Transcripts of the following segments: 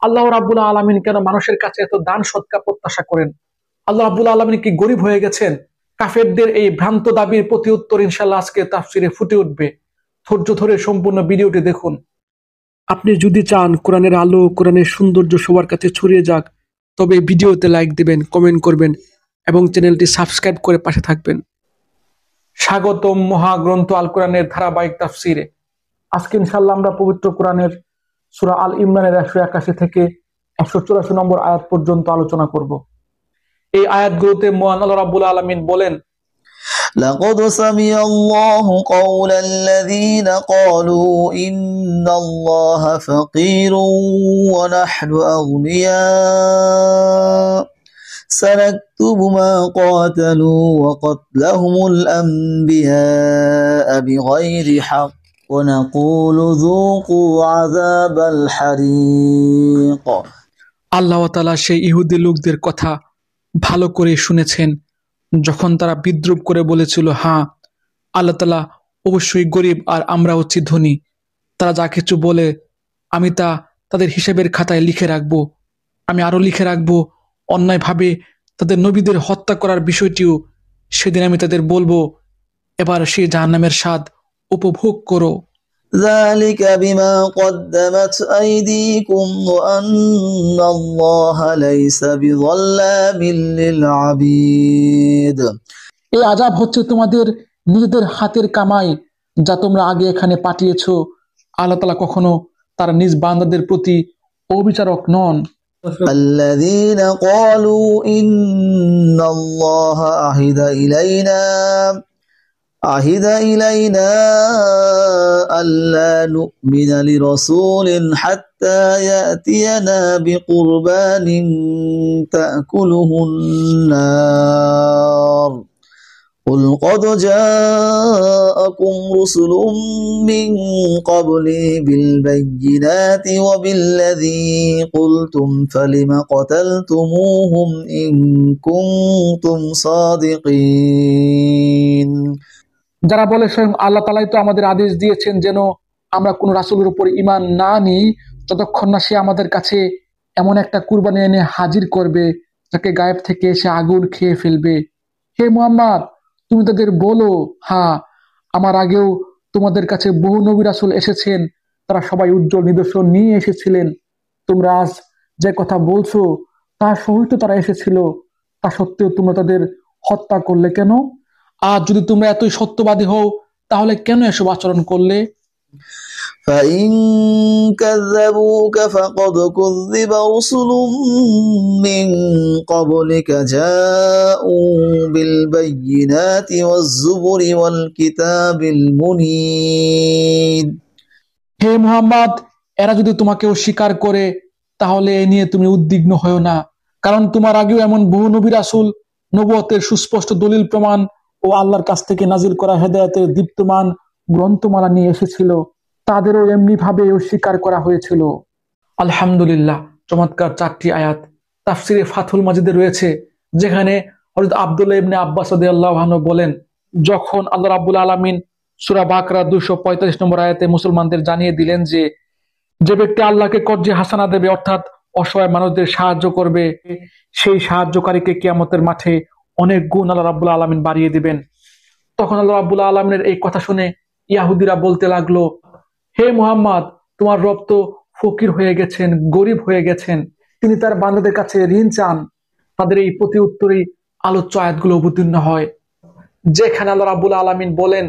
আল্লাহ রাব্বুল আলামিন কেন মানুষের কাছে এত দান সৎকার প্রত্যাশা করেন? আল্লাহ রাব্বুল আলামিন কি গরিব হয়ে গেছেন? কাফেরদের এই ভ্রান্ত দাবির প্রতি উত্তর ইনশাআল্লাহ আজকে তাফসিরে ফুটে উঠবে। ধৈর্য ধরে সম্পূর্ণ ভিডিওটি দেখুন। আপনি যদি চান কোরআনের আলো, কোরআনের সৌন্দর্য সবার কাছে ছড়িয়ে যাক, তবে ভিডিওতে লাইক দিবেন, কমেন্ট করবেন এবং চ্যানেলটি সাবস্ক্রাইব করে পাশে থাকবেন। স্বাগতম মহাগ্রন্থ আল কোরআনের ধারাবাহিক তাফসিরে। আজকে ইনশাআল্লাহ আমরা পবিত্র কোরআনের সূরা আল ইমরানের 181 থেকে 184 নম্বর আয়াত পর্যন্ত আলোচনা করব। এই আয়াতগুলোতে মহান আল্লাহ রাব্বুল আলামিন বলেন, لقد سمع الله قول الذين قالوا إن الله فقير ونحن أغنياء سنكتب ما قاتلوا وقتلهم الأنبياء بغير حق ونقول ذوقوا عذاب الحريق। আল্লাহ তাআলা সেই ইহুদি লোকদের কথা ভালো করে শুনেছেন যখন তারা বিদ্রূপ করে বলেছিল, হ্যাঁ আল্লাহ তাআলা অবশ্যই গরিব আর আমরা হচ্ছি ধনী। তারা যা কিছু বলে আমি তা তাদের হিসেবের খাতায় লিখে রাখবো। আমি আরো লিখে রাখবো অন্যায়ভাবে তাদের নবীদের হত্যা করার বিষয়টিও। সেদিন আমি তাদের বলবো, এবার সেই জাহান্নামের স্বাদ উপভোগ করো। ذلك بما قدمت أيديكم وأن الله ليس بظلام للعبيد। এই আযাব হচ্ছে তোমাদের নিজেদের হাতের কামাই, যা তোমরা আগে এখানে পাঠিয়েছো। আল্লাহ তাআলা কখনো তার নিজ বান্দাদের প্রতি অবিচারক নন। الذين قالوا إن الله عهد إلينا ألا نؤمن لرسول حتى يأتينا بقربان تأكله النار قل قد جاءكم رسل من قبلي بالبينات وبالذي قلتم فلم قتلتموهم إن كنتم صادقين। যারা বলে স্বয়ং আল্লাহ তাআলাই তো আমাদের আদেশ দিয়েছেন যেন আমরা কোন রাসূলের উপর ঈমান না নিই যতক্ষণ না সে আমাদের কাছে এমন একটা কুরবানি এনে হাজির করবে যাকে গায়েব থেকে এসে আগুন খেয়ে ফেলবে। হে মুহাম্মদ, তুমি তাদের বলো, হ্যাঁ আমার আগেও তোমাদের কাছে বহু নবী রাসূল এসেছেন, তারা সবাই উজ্জ্বল নিদর্শন নিয়ে এসেছিলেন। তোমরা আজ যে কথা বলছো তার সহিত তারা এসেছিল, তা সত্ত্বেও তোমরা তাদের হত্যা করলে কেন? আর যদি তোমরা এতই সত্যবাদী হও তাহলে কেন এসব আচরণ করলে? فإن كذبوك فقد كذب رسل من قبلك جاءوا بالبينات والزبر والكتاب المنير। হে মুহাম্মদ, এরা যদি তোমাকে অস্বীকার করে তাহলে এ নিয়ে তুমি উদ্বিগ্ন হও না, কারণ তোমার আগেও এমন বহু নবী রাসূল নবুয়তের সুস্পষ্ট দলিল প্রমাণ ও আল্লাহর কাছ থেকে নাজিল করা হেদায়েতের দীপ্তমান গ্রন্থমালা নিয়ে এসেছিল, তাদেরও এমনি ভাবে অস্বীকার করা হয়েছিল। আলহামদুলিল্লাহ, চমৎকার 4টি আয়াত তাফসিরে ফাথুল মাজিদে রয়েছে, যেখানে হযরত আব্দুল্লাহ ইবনে আব্বাস রাদিয়াল্লাহু আনহু বলেন, যখন আল্লাহ রাব্বুল আলামিন সূরা বাকরা 245 নম্বর আয়াতে মুসলমানদের জানিয়ে দিলেন যে যে ব্যক্তি আল্লাহকে কর্জে হাসানা দেবে অর্থাৎ অসহায় মানুষদের সাহায্য করবে, সেই সাহায্যকারীকে কিয়ামতের মাঠে অনেক গুণ আল্লাহ রাব্বুল আলামিন বাড়িয়ে দিবেন। তখন আল্লাহ রাব্বুল আলামিনের এই কথা শুনে ইহুদিরা বলতে লাগলো, হে মুহাম্মদ, তোমার রব তো ফকির হয়ে গেছেন, গরিব হয়ে গেছেন, তিনি তার বান্দাদের কাছে ঋণ চান। তাদের এই প্রতি উত্তরেই আলোচ্য আয়াতগুলো অবতীর্ণ হয়, যেখানে আল্লাহ রাব্বুল আলামিন বলেন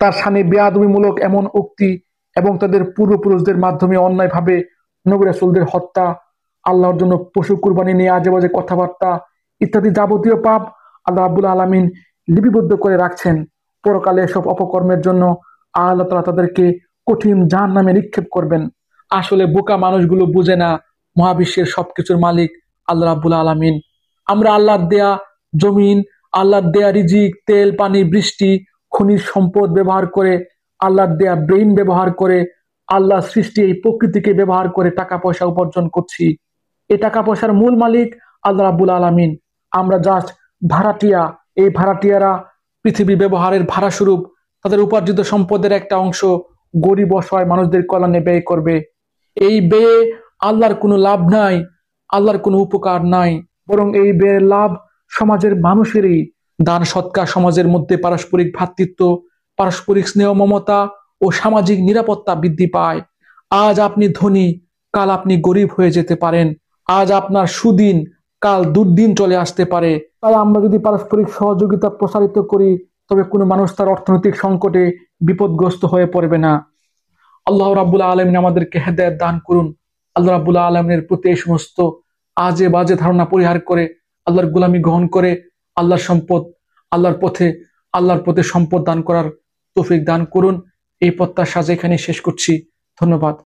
তার শানে বেয়াদবিমূলক এমন উক্তি এবং তাদের পূর্বপুরুষদের মাধ্যমে অন্যায়ভাবে নবী রাসূলদের হত্যা, আল্লাহর জন্য পশু কুরবানি নিয়ে আজে বাজে কথাবার্তা ইত্যাদি যাবতীয় পাপ আল্লাহ রাব্বুল আলামিন লিপিবদ্ধ করে রাখছেন। পরকালে এসব অপকর্মের জন্য আল্লাহ তাআলা তাদেরকে কঠিন জাহান্নামে নিক্ষেপ করবেন। আসলে বোকা মানুষগুলো বুঝে না মহাবিশ্বের সবকিছুর মালিক আল্লাহ রাব্বুল আলামিন। আমরা আল্লাহর দেয়া জমিন, আল্লাহর দেয়া রিজিক, তেল, পানি, বৃষ্টি, খনিজ সম্পদ ব্যবহার করে, আল্লাহর দেয়া ব্রেইন ব্যবহার করে, আল্লাহ সৃষ্টি এই প্রকৃতিকে ব্যবহার করে টাকা পয়সা উপার্জন করছি। এই টাকা পয়সার মূল মালিক আল্লাহ রাব্বুল আলামিন। আমরা জাস্ট ভাড়াটিয়া। এই ভাড়াটিয়ারা পৃথিবী ব্যবহারের ভাড়া স্বরূপ তাদের উপার্জিত সম্পদের একটা অংশ গরিব অসহায় মানুষদের কল্যাণে ব্যয় করবে। এই ব্যয়ে আল্লাহর কোনো লাভ নাই, আল্লাহর কোনো উপকার নাই, বরং এই ব্যয়ের লাভ সমাজের মানুষেরই। দান সৎকার সমাজের মধ্যে পারস্পরিক ভ্রাতৃত্ব, পারস্পরিক স্নেহ মমতা ও সামাজিক নিরাপত্তা বৃদ্ধি পায়। আজ আপনি ধনী, কাল আপনি গরিব হয়ে যেতে পারেন। আজ আপনার সুদিন, কাল দুর্দিন চলে আসতে পারে। তাই আমরা যদি পারস্পরিক সহযোগিতা প্রসারিত করি, তবে কোনো মানুষ তার অর্থনৈতিক সংকটে বিপদগ্রস্ত হয়ে পড়বে না। আল্লাহ রাব্বুল আলামিন আমাদেরকে হেদায়েত দান করুন। আল্লাহ রাব্বুল আলামিনের প্রতি এই সমস্ত আজে বাজে ধারণা পরিহার করে আল্লাহর গোলামি গ্রহণ করে আল্লাহর সম্পদ, আল্লাহর পথে আল্লাহর পথে সম্পদ দান করার তৌফিক দান করুন। এই প্রত্যাশা এখানে শেষ করছি। ধন্যবাদ।